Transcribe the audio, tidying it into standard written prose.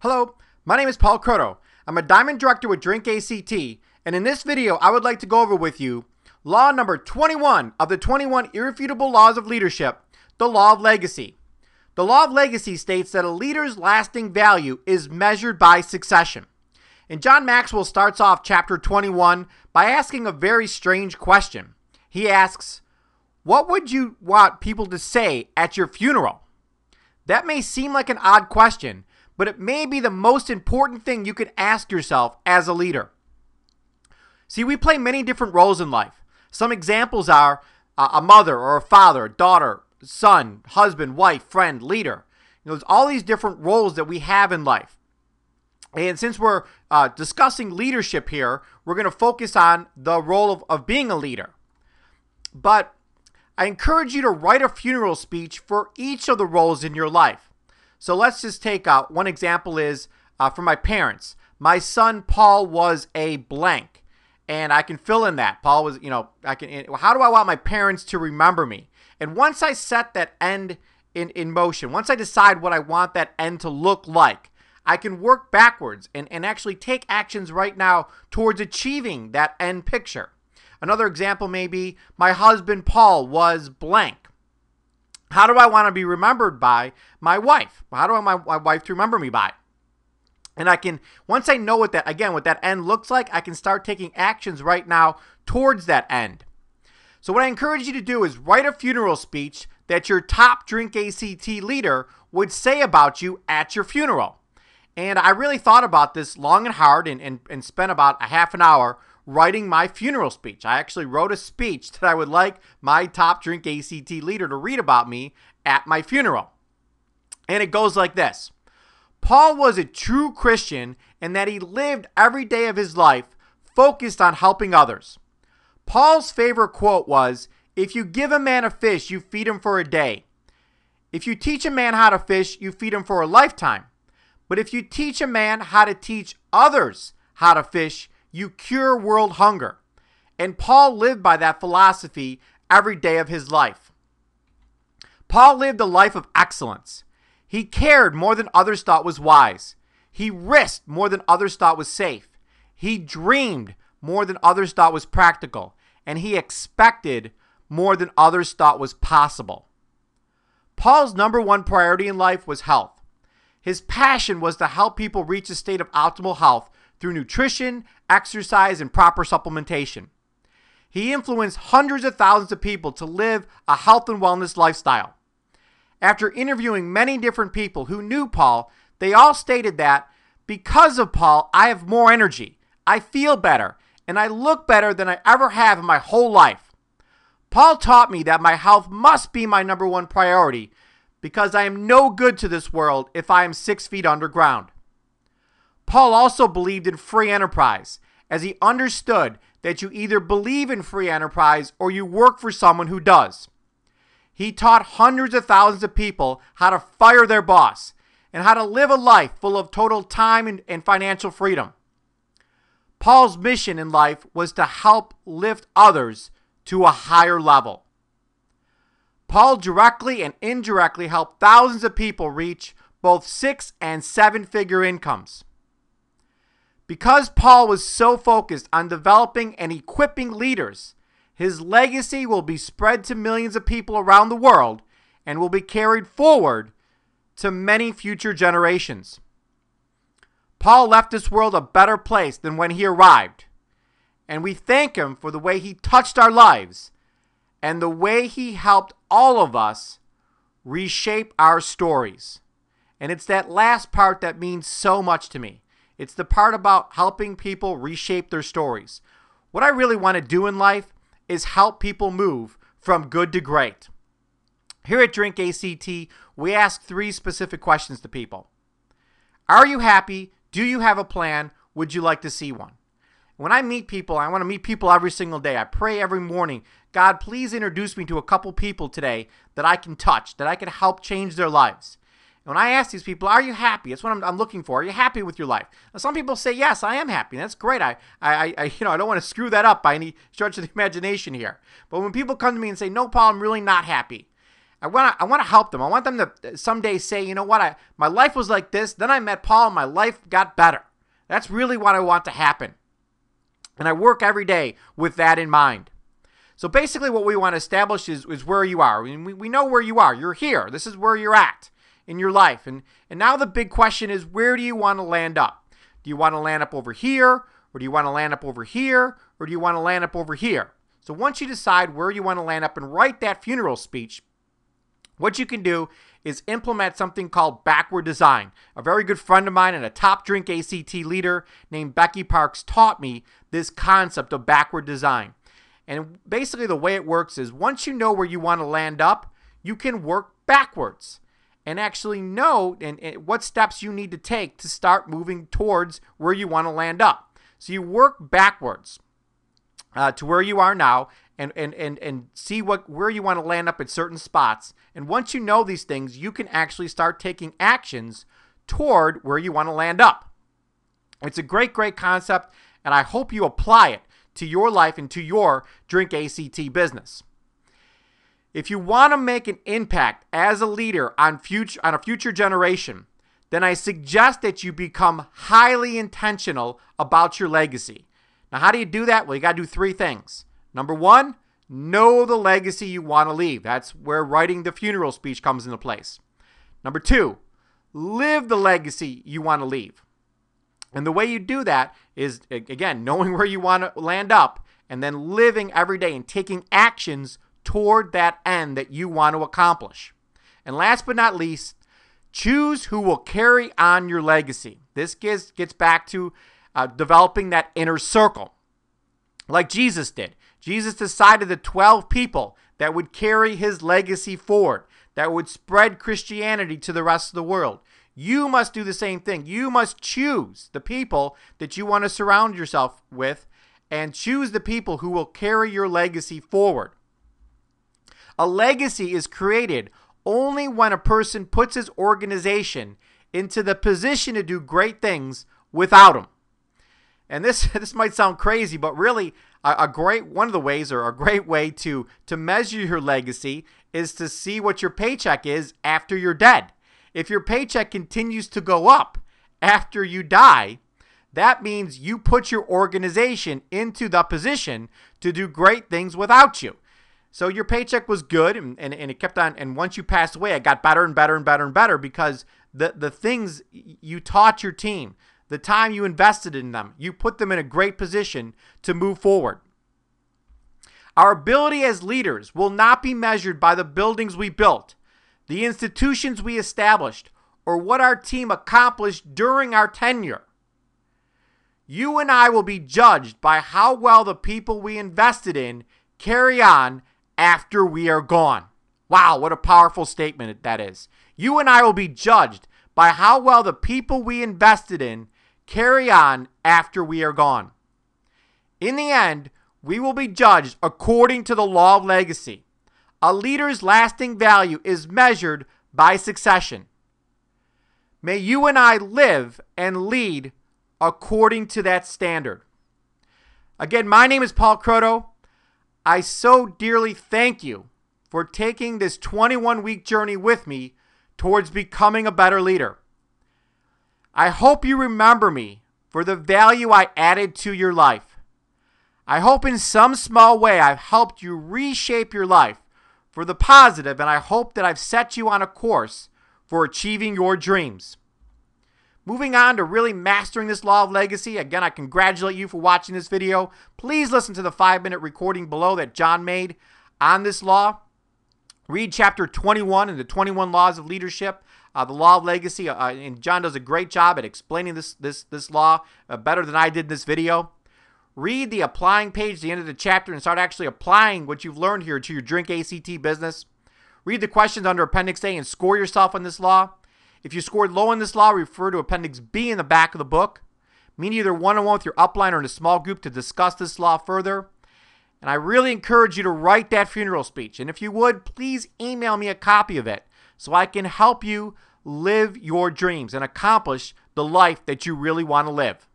Hello, my name is Paul Kroto. I'm a Diamond Director with drinka.c.t, and in this video, I would like to go over with you law number 21 of the 21 irrefutable laws of leadership, the law of legacy. The law of legacy states that a leader's lasting value is measured by succession. And John Maxwell starts off chapter 21 by asking a very strange question. He asks, what would you want people to say at your funeral? That may seem like an odd question, but it may be the most important thing you could ask yourself as a leader. See, we play many different roles in life. Some examples are a mother or a father, daughter, son, husband, wife, friend, leader. There's all these different roles that we have in life. And since we're discussing leadership here, we're going to focus on the role of being a leader. But I encourage you to write a funeral speech for each of the roles in your life. So let's just take one example is for my parents. My son Paul was a blank, and I can fill in that. Paul was, how do I want my parents to remember me? And once I set that end in motion, once I decide what I want that end to look like, I can work backwards and actually take actions right now towards achieving that end picture. Another example may be my husband Paul was blank. How do I want to be remembered by my wife? How do I want my wife to remember me by? And I can, once I know what that end looks like, I can start taking actions right now towards that end. So what I encourage you to do is write a funeral speech that your top drinka.c.t leader would say about you at your funeral. And I really thought about this long and hard and spent about a half an hour writing my funeral speech. I actually wrote a speech that I would like my top drinka.c.t leader to read about me at my funeral. And it goes like this. Paul was a true Christian in that he lived every day of his life focused on helping others. Paul's favorite quote was, "If you give a man a fish, you feed him for a day. If you teach a man how to fish, you feed him for a lifetime. But if you teach a man how to teach others how to fish, you cure world hunger." And Paul lived by that philosophy every day of his life. Paul lived a life of excellence. He cared more than others thought was wise. He risked more than others thought was safe. He dreamed more than others thought was practical. And he expected more than others thought was possible. Paul's number one priority in life was health. His passion was to help people reach a state of optimal health through nutrition, exercise, and proper supplementation. He influenced hundreds of thousands of people to live a health and wellness lifestyle. After interviewing many different people who knew Paul, they all stated that, because of Paul, I have more energy, I feel better, and I look better than I ever have in my whole life. Paul taught me that my health must be my number one priority because I am no good to this world if I am 6 feet underground. Paul also believed in free enterprise, as he understood that you either believe in free enterprise or you work for someone who does. He taught hundreds of thousands of people how to fire their boss and how to live a life full of total time and financial freedom. Paul's mission in life was to help lift others to a higher level. Paul directly and indirectly helped thousands of people reach both 6- and 7-figure incomes. Because Paul was so focused on developing and equipping leaders, his legacy will be spread to millions of people around the world and will be carried forward to many future generations. Paul left this world a better place than when he arrived, and we thank him for the way he touched our lives and the way he helped all of us reshape our stories. And it's that last part that means so much to me. It's the part about helping people reshape their stories. What I really want to do in life is help people move from good to great. Here at drinka.c.t, we ask 3 specific questions to people. Are you happy? Do you have a plan? Would you like to see one? When I meet people, I want to meet people every single day. I pray every morning, God, please introduce me to a couple people today that I can touch, that I can help change their lives. When I ask these people, are you happy? That's what I'm looking for. Are you happy with your life? Now, some people say, yes, I am happy. That's great. I don't want to screw that up by any stretch of the imagination here. But when people come to me and say, no, Paul, I'm really not happy, I want to help them. I want them to someday say, you know what, my life was like this, then I met Paul and my life got better. That's really what I want to happen. And I work every day with that in mind. So basically what we want to establish is where you are. We know where you are. You're here. This is where you're at in your life. And now the big question is, where do you want to land up? Do you want to land up over here? Or do you want to land up over here? Or do you want to land up over here? So once you decide where you want to land up and write that funeral speech, what you can do is implement something called backward design. A very good friend of mine and a top Drink.ACT leader named Becky Parks taught me this concept of backward design. And basically the way it works is once you know where you want to land up, you can work backwards and actually know and what steps you need to take to start moving towards where you want to land up. So you work backwards to where you are now and see where you want to land up at certain spots. And once you know these things, you can actually start taking actions toward where you want to land up. It's a great concept, and I hope you apply it to your life and to your Drink.ACT business. If you want to make an impact as a leader on a future generation, then I suggest that you become highly intentional about your legacy. Now, how do you do that? Well, you got to do three things. Number one, know the legacy you want to leave. That's where writing the funeral speech comes into place. Number two, live the legacy you want to leave. And the way you do that is, again, knowing where you want to land up and then living every day and taking actions toward that end that you want to accomplish. And last but not least, choose who will carry on your legacy. This gets back to developing that inner circle, like Jesus did. Jesus decided the 12 people that would carry his legacy forward, that would spread Christianity to the rest of the world. You must do the same thing. You must choose the people that you want to surround yourself with and choose the people who will carry your legacy forward. A legacy is created only when a person puts his organization into the position to do great things without him. And this might sound crazy, but really one of the ways, or a great way to measure your legacy, is to see what your paycheck is after you're dead. If your paycheck continues to go up after you die, that means you put your organization into the position to do great things without you. So your paycheck was good, and it kept on, and once you passed away, it got better and better and better and better because the things you taught your team, the time you invested in them, you put them in a great position to move forward. Our ability as leaders will not be measured by the buildings we built, the institutions we established, or what our team accomplished during our tenure. You and I will be judged by how well the people we invested in carry on after we are gone. Wow, what a powerful statement that is. You and I will be judged by how well the people we invested in carry on after we are gone. In the end, we will be judged according to the law of legacy. A leader's lasting value is measured by succession. May you and I live and lead according to that standard. Again, my name is Paul Kroto. I so dearly thank you for taking this 21-week journey with me towards becoming a better leader. I hope you remember me for the value I added to your life. I hope in some small way I've helped you reshape your life for the positive, and I hope that I've set you on a course for achieving your dreams. Moving on to really mastering this law of legacy, again, I congratulate you for watching this video. Please listen to the 5-minute recording below that John made on this law. Read chapter 21 in the 21 Laws of Leadership, the law of legacy, and John does a great job at explaining this law better than I did in this video. Read the applying page at the end of the chapter and start actually applying what you've learned here to your Drink.ACT business. Read the questions under Appendix A and score yourself on this law. If you scored low in this law, refer to Appendix B in the back of the book. Meet either one-on-one with your upline or in a small group to discuss this law further. And I really encourage you to write that funeral speech. And if you would, please email me a copy of it so I can help you live your dreams and accomplish the life that you really want to live.